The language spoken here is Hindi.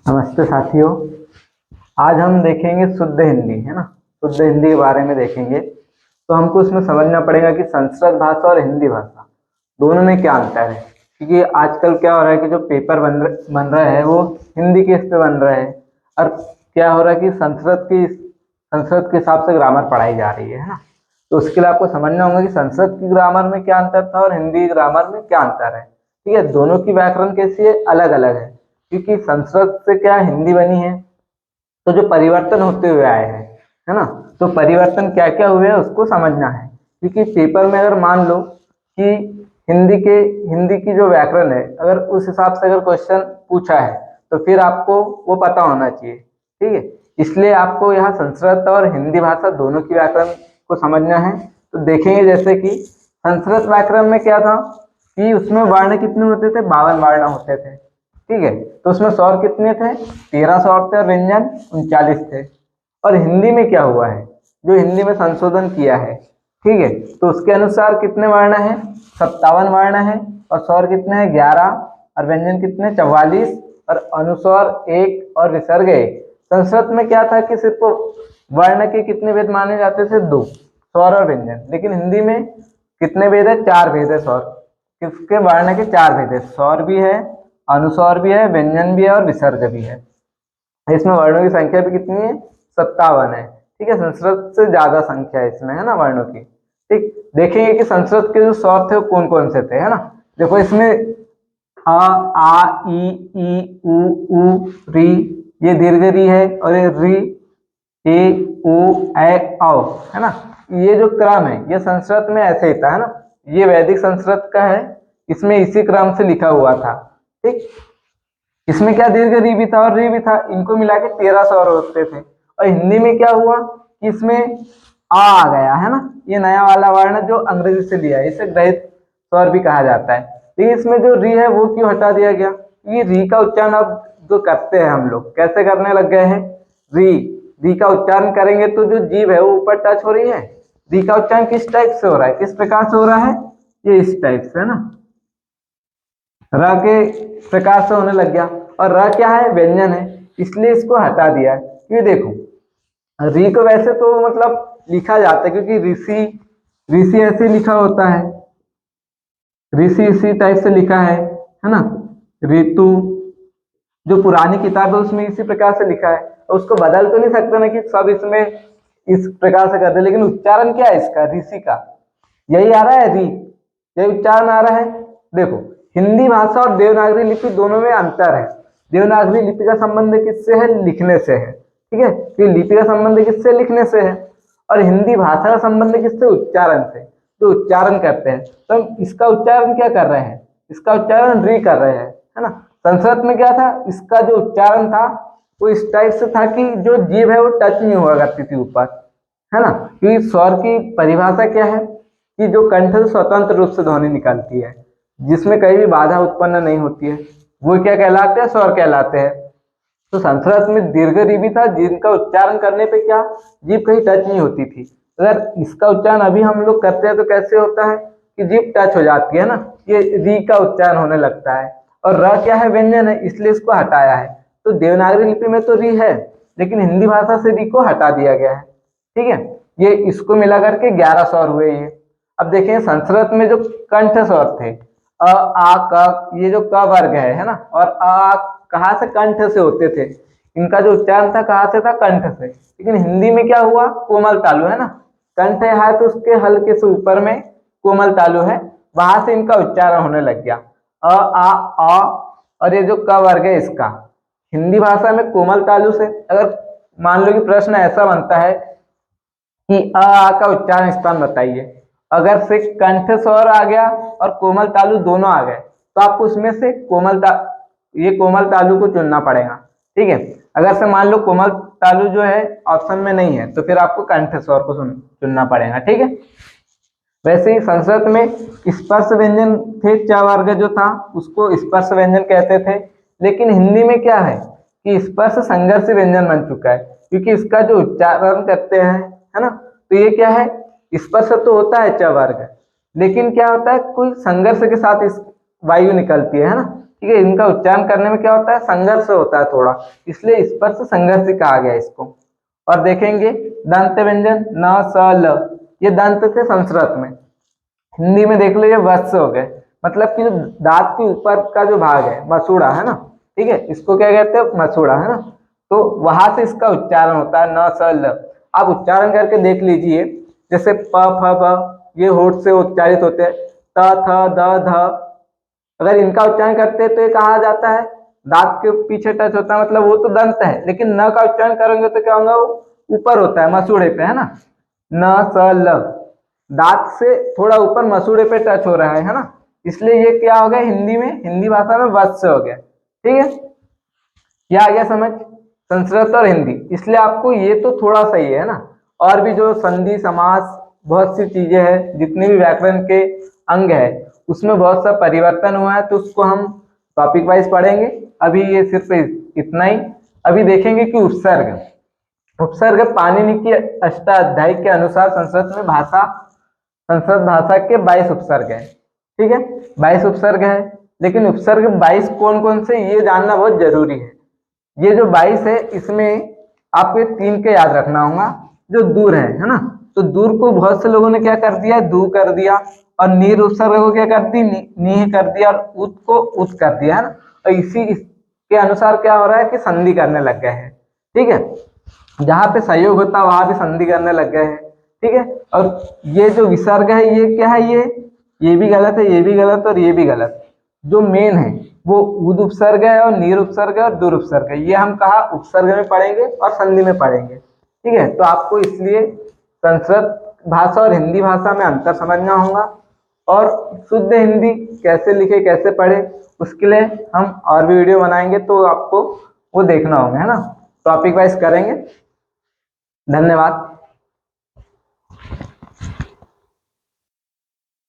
नमस्ते साथियों। आज हम देखेंगे शुद्ध हिंदी, है ना। शुद्ध हिंदी के बारे में देखेंगे तो हमको इसमें समझना पड़ेगा कि संस्कृत भाषा और हिंदी भाषा दोनों में क्या अंतर है। क्योंकि आजकल क्या हो रहा है कि जो पेपर बन रहा है वो हिंदी के इस पे बन रहा है, और क्या हो रहा है कि संस्कृत के हिसाब से ग्रामर पढ़ाई जा रही है ना। तो उसके लिए आपको समझना होगा कि संस्कृत की ग्रामर में क्या अंतर था और हिंदी ग्रामर में क्या अंतर है। ठीक है, दोनों की व्याकरण कैसी है, अलग अलग है। क्योंकि संस्कृत से क्या हिंदी बनी है, तो जो परिवर्तन होते हुए आए हैं, है ना। तो परिवर्तन क्या क्या हुए हैं उसको समझना है। क्योंकि पेपर में अगर मान लो कि हिंदी की जो व्याकरण है, अगर उस हिसाब से अगर क्वेश्चन पूछा है तो फिर आपको वो पता होना चाहिए। ठीक है, इसलिए आपको यहाँ संस्कृत और हिंदी भाषा दोनों की व्याकरण को समझना है। तो देखेंगे जैसे कि संस्कृत व्याकरण में क्या था कि उसमें वर्ण कितने होते थे, 52 वर्ण होते थे। ठीक है, तो उसमें स्वर कितने थे, 13 स्वर थे और व्यंजन 39 थे। और हिंदी में क्या हुआ है, जो हिंदी में संशोधन किया है, ठीक है, तो उसके अनुसार कितने वर्ण है, 57 वर्ण है। और स्वर कितने हैं, 11। और व्यंजन कितने, 44। और अनुस्वर 1 और विसर्ग 1। संस्कृत में क्या था कि सिर्फ वर्ण के कितने भेद माने जाते थे, 2, स्वर और व्यंजन। लेकिन हिंदी में कितने भेद है, 4 भेद है। स्वर किसके, वर्ण के 4 भेद है, स्वर भी है, अनुस्वर भी है, व्यंजन भी है और विसर्ग भी है। इसमें वर्णों की संख्या भी कितनी है, 57 है। ठीक है, संस्कृत से ज्यादा संख्या है इसमें, है ना, वर्णों की। ठीक, देखेंगे कि संस्कृत के जो स्वर थे वो कौन कौन से थे, है ना। देखो इसमें अ, आ, ई, उ, री, ये दीर्घ री है। और ये री, ए, ओ, ए, औ, है ना। ये जो क्रम है ये संस्कृत में ऐसे ही था, है ना। ये वैदिक संस्कृत का है, इसमें इसी क्रम से लिखा हुआ था। ठीक, इसमें क्या दीर्घ री भी था और री भी था, इनको मिला के 13 स्वर होते थे। और हिंदी में क्या हुआ कि इसमें आ गया, है ना। ये नया वाला वर्ण जो अंग्रेजी से लिया है, इसे ग्रहित स्वर भी कहा जाता है। लेकिन इसमें जो री है वो क्यों हटा दिया गया, ये री का उच्चारण अब जो करते हैं हम लोग कैसे करने लग गए हैं। री री का उच्चारण करेंगे तो जो जीभ है वो ऊपर टच हो रही है। री का उच्चारण किस टाइप से हो रहा है, किस प्रकार से हो रहा है, ये इस टाइप से, है ना। र के प्रकार से होने लग गया। और र क्या है, व्यंजन है, इसलिए इसको हटा दिया है। ये देखो, री को वैसे तो मतलब लिखा जाता है, क्योंकि ऋषि ऋषि ऐसे लिखा होता है, ऋषि इसी टाइप से लिखा है ना। ऋतु जो पुरानी किताब है उसमें इसी प्रकार से लिखा है, तो उसको बदल तो नहीं सकते ना कि सब इसमें इस प्रकार से कर दे। लेकिन उच्चारण क्या है इसका, ऋषि का यही आ रहा है, री, यही उच्चारण आ रहा है। देखो, हिंदी भाषा और देवनागरी लिपि दोनों में अंतर है। देवनागरी लिपि का संबंध किससे है, लिखने से है। ठीक है, तो लिपि का संबंध किससे, लिखने से है। और हिंदी भाषा का संबंध किससे, उच्चारण से, जो उच्चारण करते हैं। तो हम इसका उच्चारण क्या कर रहे हैं, इसका उच्चारण री कर रहे हैं, है ना। संस्कृत में क्या था, इसका जो उच्चारण था वो इस टाइप से था कि जो जीभ है वो टच नहीं हुआ करती थी ऊपर, है ना। क्योंकि स्वर की परिभाषा क्या है कि जो कंठ से स्वतंत्र रूप से ध्वनि निकलती है, जिसमें कहीं भी बाधा उत्पन्न नहीं होती है, वो क्या कहलाते हैं, स्वर कहलाते हैं। तो संस्कृत में दीर्घ री भी था, जिनका उच्चारण करने पे क्या, जीभ कहीं टच नहीं होती थी। अगर इसका उच्चारण अभी हम लोग करते हैं तो कैसे होता है कि जीभ टच हो जाती है ना, ये री का उच्चारण होने लगता है। और र क्या है, व्यंजन है, इसलिए इसको हटाया है। तो देवनागरी लिपि में तो री है, लेकिन हिंदी भाषा से री को हटा दिया गया है। ठीक है, ये इसको मिला करके 11 स्वर हुए ये। अब देखें संस्कृत में जो कंठ स्वर थे, अ, आ, क, ये जो क वर्ग है ना, और आ कहाँ से, कंठ से होते थे। इनका जो उच्चारण था कहाँ से था, कंठ से। लेकिन हिंदी में क्या हुआ, कोमल तालु, है ना। कंठ है तो उसके हल्के से ऊपर में कोमल तालु है, वहां से इनका उच्चारण होने लग गया, अ। और ये जो क वर्ग है इसका हिंदी भाषा में कोमल तालु से, अगर मान लो कि प्रश्न ऐसा बनता है कि आ का उच्चारण स्थान बताइए, अगर से कंठ स्वर आ गया और कोमल तालु दोनों आ गए तो आपको उसमें से ये कोमल तालु को चुनना पड़ेगा। ठीक है, अगर से मान लो कोमल तालु जो है ऑप्शन में नहीं है तो फिर आपको कंठ स्वर को चुनना पड़ेगा। ठीक है, वैसे ही संस्कृत में स्पर्श व्यंजन थे, च वर्ग जो था उसको स्पर्श व्यंजन कहते थे। लेकिन हिंदी में क्या है कि स्पर्श संघर्ष व्यंजन बन चुका है, क्योंकि इसका जो उच्चारण करते हैं, है ना। तो ये क्या है, स्पर्श तो होता है च वर्ग, लेकिन क्या होता है, कोई संघर्ष के साथ इस वायु निकलती है ना। ठीक है। इनका उच्चारण करने में क्या होता है, संघर्ष होता है थोड़ा, इसलिए स्पर्श संघर्ष कहा गया इसको। और देखेंगे दंत व्यंजन न स ल, ये दंत थे संस्कृत में, हिंदी में देख लो ये वत्स हो गए, मतलब कि जो दांत के ऊपर का जो भाग है मसूड़ा है ना, ठीक है, इसको क्या कहते हैं, मसूड़ा है ना, तो वहां से इसका उच्चारण होता है न स ल। आप उच्चारण करके देख लीजिए, जैसे प फ ब ये होठ से उच्चारित होते हैं, त थ द ध, अगर इनका उच्चारण करते हैं तो ये कहा जाता है दांत के पीछे टच होता है, मतलब वो तो दंत है, लेकिन न का उच्चारण करेंगे तो क्या होगा, वो ऊपर होता है मसूड़े पे, है ना, न स ल, दांत से थोड़ा ऊपर मसूड़े पे टच हो रहा है ना, इसलिए ये क्या हो गया हिंदी में, हिंदी भाषा में वत्स हो गया। ठीक है, क्या आ गया समझ, संस्कृत और हिंदी, इसलिए आपको ये तो थोड़ा सही है ना, और भी जो संधि समास बहुत सी चीजें हैं, जितने भी व्याकरण के अंग है उसमें बहुत सा परिवर्तन हुआ है, तो उसको हम टॉपिक वाइज पढ़ेंगे। अभी ये सिर्फ इतना ही। अभी देखेंगे कि उपसर्ग, उपसर्ग पाणिनि की अष्टाध्यायी के अनुसार संस्कृत भाषा के 22 उपसर्ग है। ठीक है, 22 उपसर्ग है, लेकिन उपसर्ग 22 कौन कौन से ये जानना बहुत जरूरी है। ये जो 22 है इसमें आपको 3 के याद रखना होगा, जो दूर है ना, तो दूर को बहुत से लोगों ने क्या कर दिया, दू कर दिया, और नीर उपसर्ग को क्या कर दी, नीह कर दिया, और उत को उत कर दिया, है ना, और इसी के अनुसार क्या हो रहा है कि संधि करने लग गए हैं। ठीक है, जहां पे सहयोग होता है वहां भी संधि करने लग गए हैं। ठीक है, और ये जो विसर्ग है ये क्या है, ये भी गलत है, ये भी गलत और ये भी गलत। जो मेन है वो उद उपसर्ग है और नीर उपसर्ग है और दूर उपसर्ग है, ये हम कहा उपसर्ग में पढ़ेंगे और संधि में पढ़ेंगे। ठीक है, तो आपको इसलिए संस्कृत भाषा और हिंदी भाषा में अंतर समझना होगा, और शुद्ध हिंदी कैसे लिखे कैसे पढ़े उसके लिए हम और भी वीडियो बनाएंगे, तो आपको वो देखना होगा, है ना, टॉपिक वाइज करेंगे। धन्यवाद।